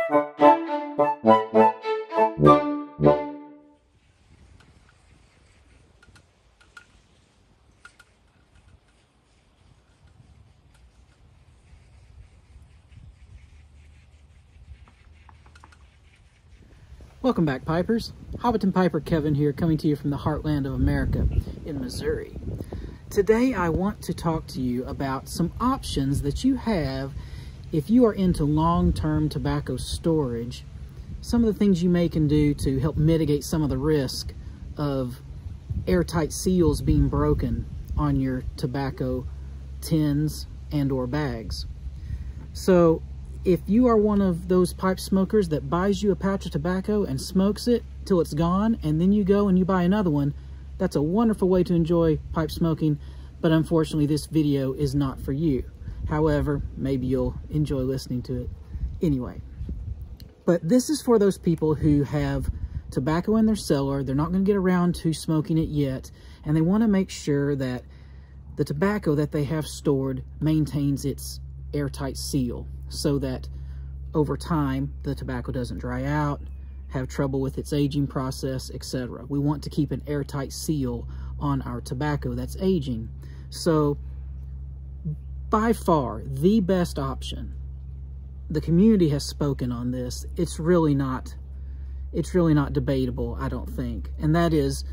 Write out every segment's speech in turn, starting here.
Welcome back, Pipers. Hobbiton Piper Kevin here, coming to you from the heartland of America in Missouri. Today I want to talk to you about some options that you have if you are into long-term tobacco storage. Some of the things you may can do to help mitigate some of the risk of airtight seals being broken on your tobacco tins and or bags. So if you are one of those pipe smokers that buys you a pouch of tobacco and smokes it till it's gone, and then you go and you buy another one, that's a wonderful way to enjoy pipe smoking, but unfortunately this video is not for you. However, maybe you'll enjoy listening to it anyway. But this is for those people who have tobacco in their cellar, they're not going to get around to smoking it yet, and they want to make sure that the tobacco that they have stored maintains its airtight seal, so that over time the tobacco doesn't dry out, have trouble with its aging process, etc. We want to keep an airtight seal on our tobacco that's aging. So by far the best option, the community has spoken on this, it's really not debatable, I don't think, and that is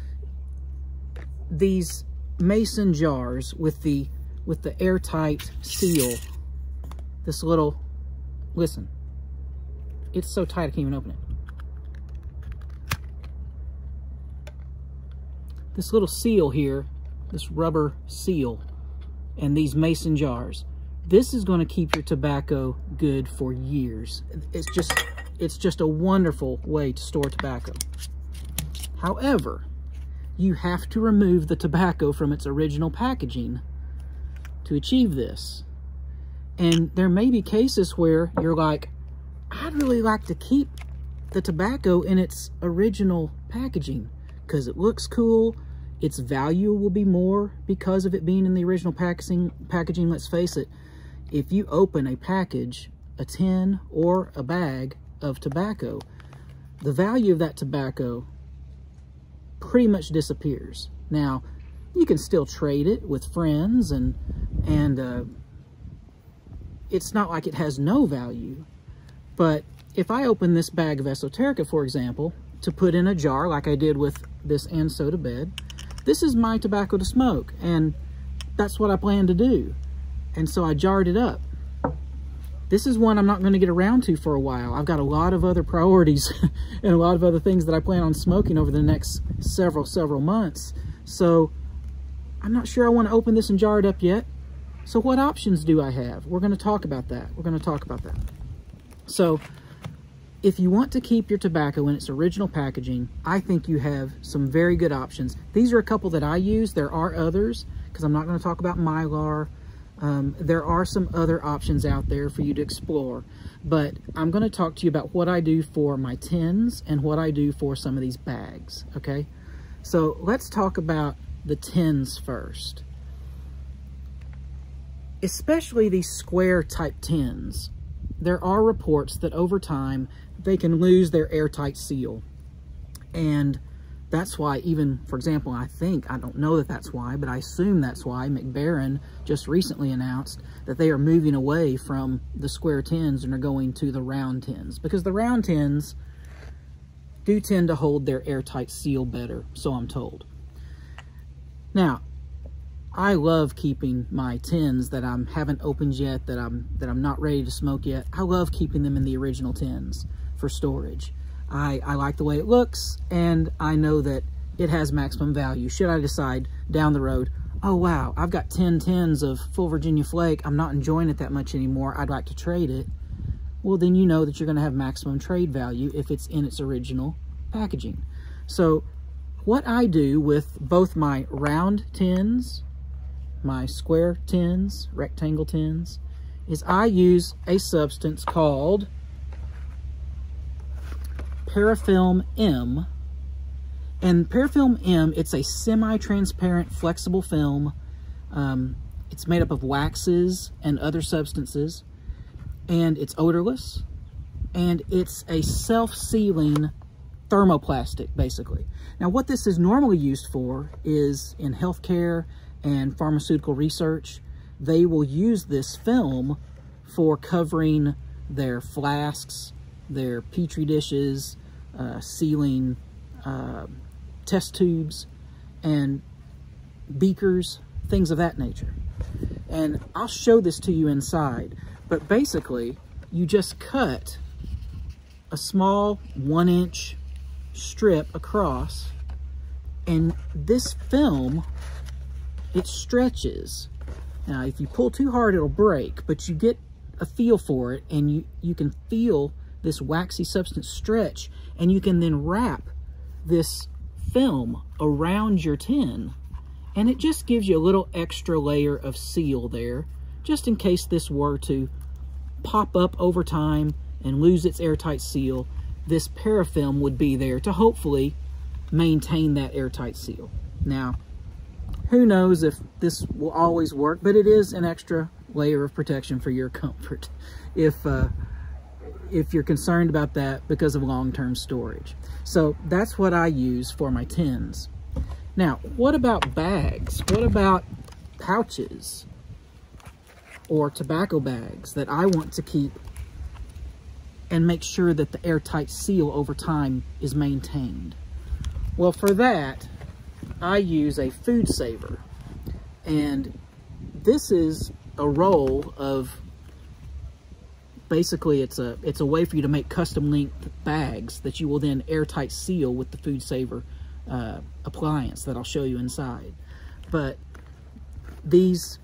these mason jars with the airtight seal. This little, listen, it's so tight I can't even open it. This little seal here, this rubber seal, and these mason jars, this is going to keep your tobacco good for years. It's just a wonderful way to store tobacco. However, you have to remove the tobacco from its original packaging to achieve this. And there may be cases where you're like, I'd really like to keep the tobacco in its original packaging because it looks cool, its value will be more because of it being in the original packaging. Let's face it, if you open a package, a tin or a bag of tobacco, the value of that tobacco pretty much disappears. Now, you can still trade it with friends and it's not like it has no value, but if I open this bag of Esoterica, for example, to put in a jar like I did with this and soda bed, this is my tobacco to smoke, and that's what I plan to do. And so I jarred it up. This is one I'm not going to get around to for a while. I've got a lot of other priorities and a lot of other things that I plan on smoking over the next several months. So I'm not sure I want to open this and jar it up yet. So what options do I have? We're going to talk about that. So if you want to keep your tobacco in its original packaging, I think you have some very good options. These are a couple that I use. There are others, because I'm not going to talk about Mylar. There are some other options out there for you to explore, but I'm going to talk to you about what I do for my tins and what I do for some of these bags, okay? So let's talk about the tins first. Especially these square type tins, there are reports that over time they can lose their airtight seal. And that's why, even, for example, I don't know that that's why, but I assume that's why Baren just recently announced that they are moving away from the square tins and are going to the round tins, because the round tins do tend to hold their airtight seal better, so I'm told. Now, I love keeping my tins that I haven't opened yet, that I'm not ready to smoke yet. I love keeping them in the original tins for storage. I like the way it looks, and I know that it has maximum value. Should I decide down the road, oh wow, I've got 10 tins of full Virginia Flake, I'm not enjoying it that much anymore, I'd like to trade it, well then you know that you're going to have maximum trade value if it's in its original packaging. So what I do with both my round tins, my square tins, rectangle tins, is I use a substance called Parafilm M. And Parafilm M, it's a semi-transparent flexible film. It's made up of waxes and other substances, and it's odorless. and it's a self-sealing thermoplastic, basically. Now, what this is normally used for is in healthcare and pharmaceutical research. They will use this film for covering their flasks, their petri dishes, sealing test tubes, and beakers, things of that nature. And I'll show this to you inside, but basically you just cut a small 1-inch strip across, and this film, it stretches. Now, if you pull too hard, it'll break, but you get a feel for it, and you can feel this waxy substance stretch, and you can then wrap this film around your tin, and it just gives you a little extra layer of seal there, just in case this were to pop up over time and lose its airtight seal. This parafilm would be there to hopefully maintain that airtight seal. Now, who knows if this will always work, but it is an extra layer of protection for your comfort if you're concerned about that because of long-term storage. So that's what I use for my tins. Now, what about bags? What about pouches or tobacco bags that I want to keep and make sure that the airtight seal over time is maintained? Well, for that, I use a food saver, and this is a roll of, basically it's a way for you to make custom length bags that you will then airtight seal with the food saver appliance that I'll show you inside. But these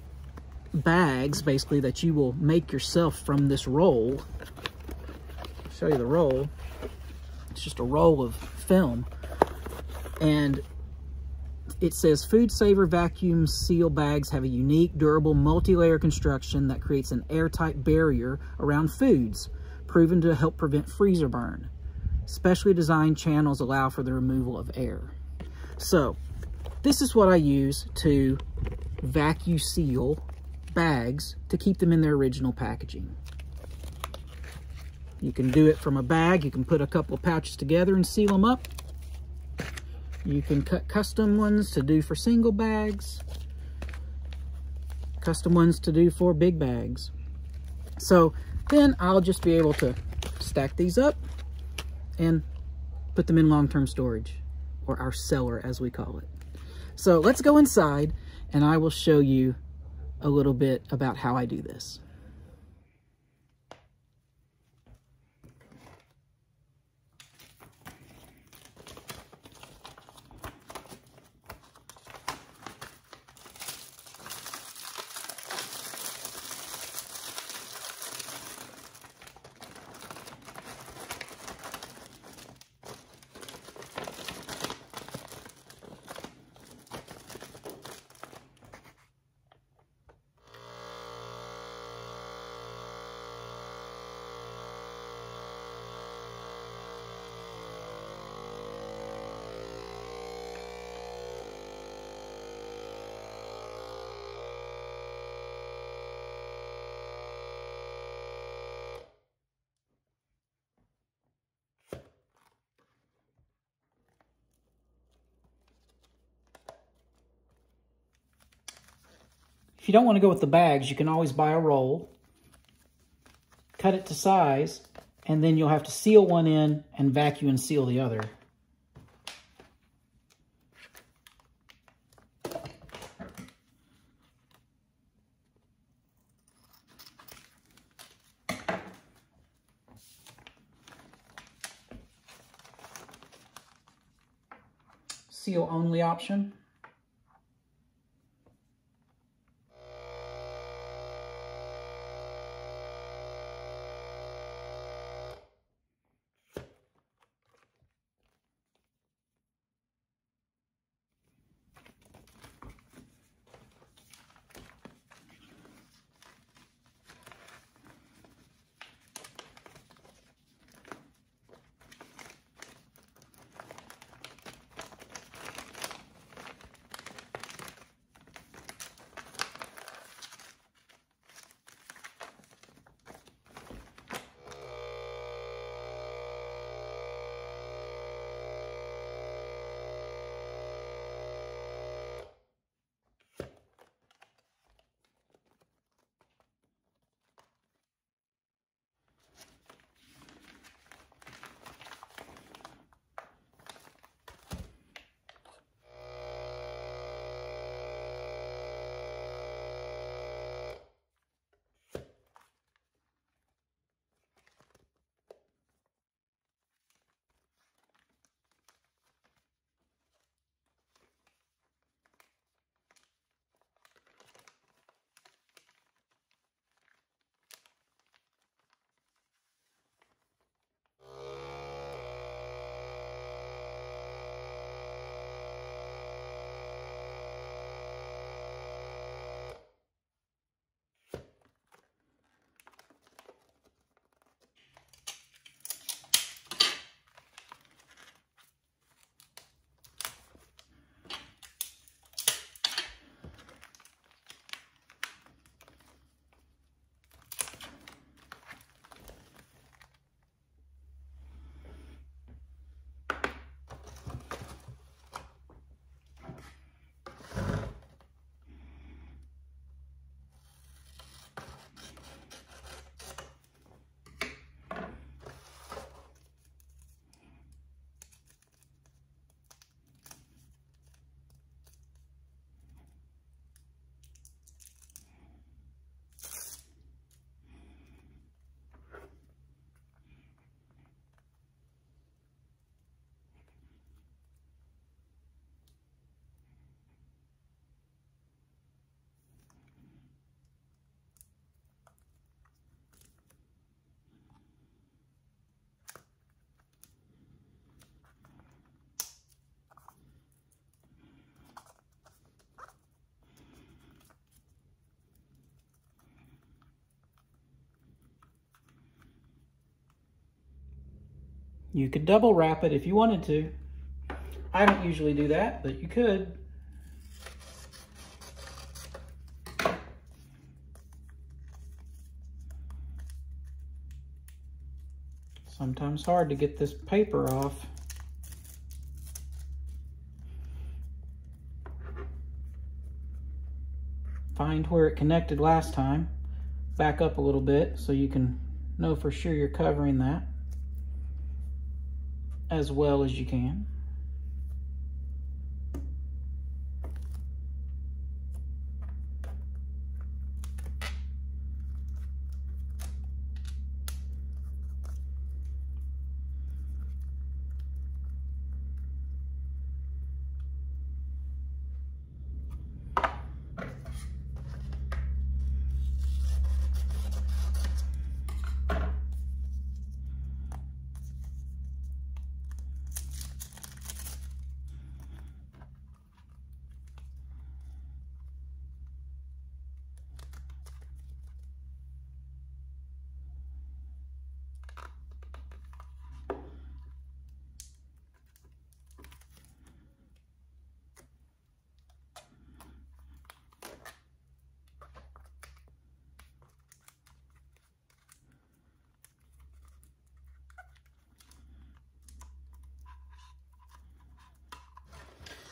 bags basically that you will make yourself from this roll, I'll show you the roll. It's just a roll of film, and it says food saver vacuum seal bags have a unique, durable, multi-layer construction that creates an airtight barrier around foods, proven to help prevent freezer burn. Specially designed channels allow for the removal of air. So, this is what I use to vacuum seal bags to keep them in their original packaging. You can do it from a bag. You can put a couple of pouches together and seal them up. You can cut custom ones to do for single bags, custom ones to do for big bags. So then I'll just be able to stack these up and put them in long-term storage, or our cellar as we call it. So let's go inside and I will show you a little bit about how I do this. If you don't want to go with the bags, you can always buy a roll, cut it to size, and then you'll have to seal one in and vacuum and seal the other. Seal only option. You could double wrap it if you wanted to. I don't usually do that, but you could. Sometimes hard to get this paper off. Find where it connected last time. Back up a little bit so you can know for sure you're covering that as well as you can.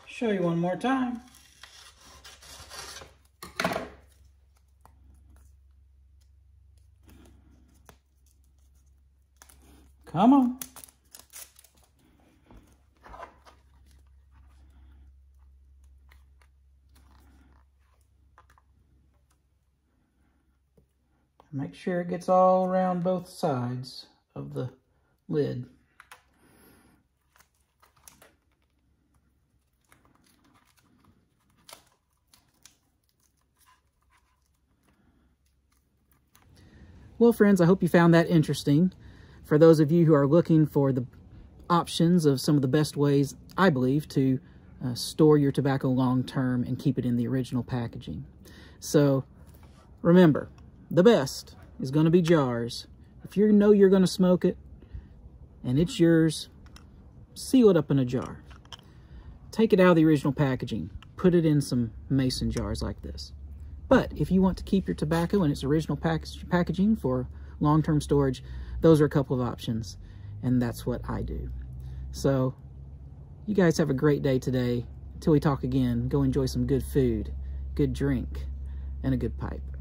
Show you one more time. Come on. Make sure it gets all around both sides of the lid. Well, friends, I hope you found that interesting. For those of you who are looking for the options of some of the best ways, I believe, to store your tobacco long term and keep it in the original packaging. So remember, the best is going to be jars. If you know you're going to smoke it and it's yours, seal it up in a jar. Take it out of the original packaging. Put it in some mason jars like this. But if you want to keep your tobacco in its original packaging for long-term storage, those are a couple of options, and that's what I do. So you guys have a great day today. Until we talk again, go enjoy some good food, good drink, and a good pipe.